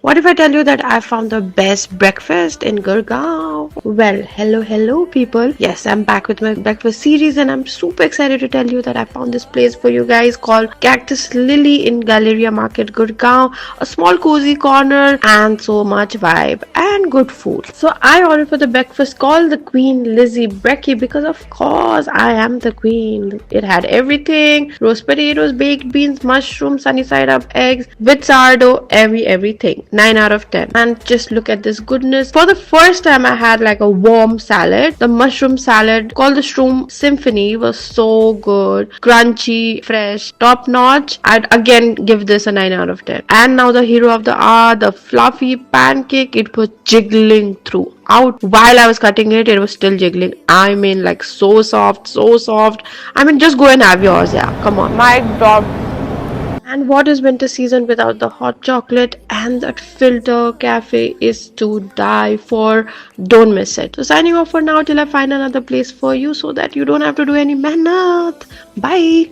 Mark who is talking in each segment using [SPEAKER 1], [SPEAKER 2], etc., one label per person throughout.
[SPEAKER 1] What if I tell you that I found the best breakfast in Gurgaon? Well, hello people. Yes, I'm back with my breakfast series and I'm super excited to tell you that I found this place for you guys called Cactus Lily in Galleria Market, Gurgaon. A small cozy corner and so much vibe and good food. So I ordered for the breakfast called the Queen Lizzie Brekkie because of course I am the queen. It had everything: roast potatoes, baked beans, mushrooms, sunny side up eggs with sourdough, everything. 9 out of 10. And just look at this goodness. For the first time I had like a warm salad. The mushroom salad called the Shroom Symphony was so good. Crunchy, fresh, top notch. I'd again give this a 9 out of 10. And now the hero of the hour, the fluffy pancake. It was jiggling throughout. While I was cutting it, it was still jiggling. I mean, like so soft, so soft. I mean, just go and have yours. Yeah, come on. My dog. And what is winter season without the hot chocolate? And that filter cafe is to die for. Don't miss it. So signing off for now till I find another place for you so that you don't have to do any mehnat. Bye.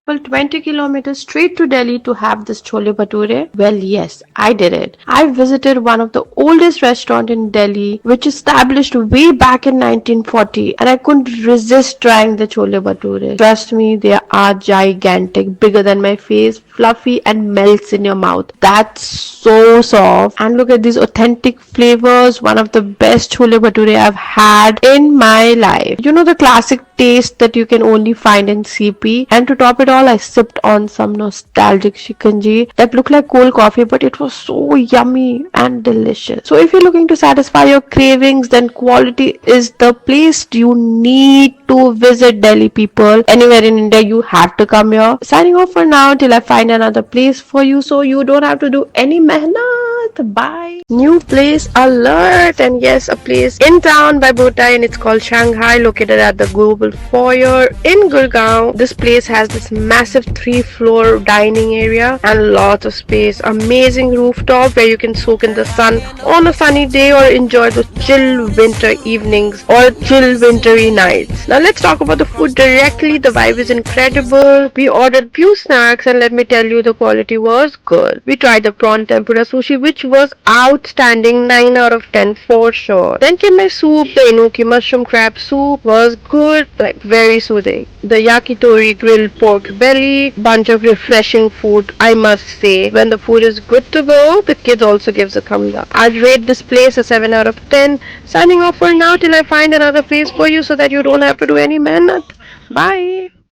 [SPEAKER 1] Well, 20 kilometers straight to Delhi to have this chole bhature? Well, yes, I did it. I visited one of the oldest restaurant in Delhi, which established way back in 1940, and I couldn't resist trying the chole bhature. Trust me, they are gigantic, bigger than my face, fluffy and melts in your mouth. That's so soft. And look at these authentic flavors, one of the best chole bhature I've had in my life. You know the classic taste that you can only find in CP, and to top it all, I sipped on some nostalgic shikanji that looked like cold coffee, but it was so yummy and delicious. So if you're looking to satisfy your cravings, then quality is the place you need to visit. Delhi people, anywhere in India, you have to come here. Signing off for now till I find another place for you so you don't have to do any mehnat. Bye. New place alert. And yes, a place in town by Botai, and it's called Shanghai, located at the Global Foyer in Gurgaon. This place has this massive 3-floor dining area and lots of space. Amazing rooftop where you can soak in the sun on a sunny day or enjoy the chill winter evenings or chill wintry nights. Now let's talk about the food directly. The vibe is incredible. We ordered few snacks and let me tell you, the quality was good. We tried the prawn tempura sushi, which was outstanding, 9 out of 10 for sure. Then came my soup. The enoki mushroom crab soup was good, like very soothing. The yakitori grilled pork belly, bunch of refreshing food, I must say. When the food is good to go, the kids also gives a thumbs up. I'd rate this place a 7 out of 10. Signing off for now till I find another place for you so that you don't have to do any mehnat. Bye.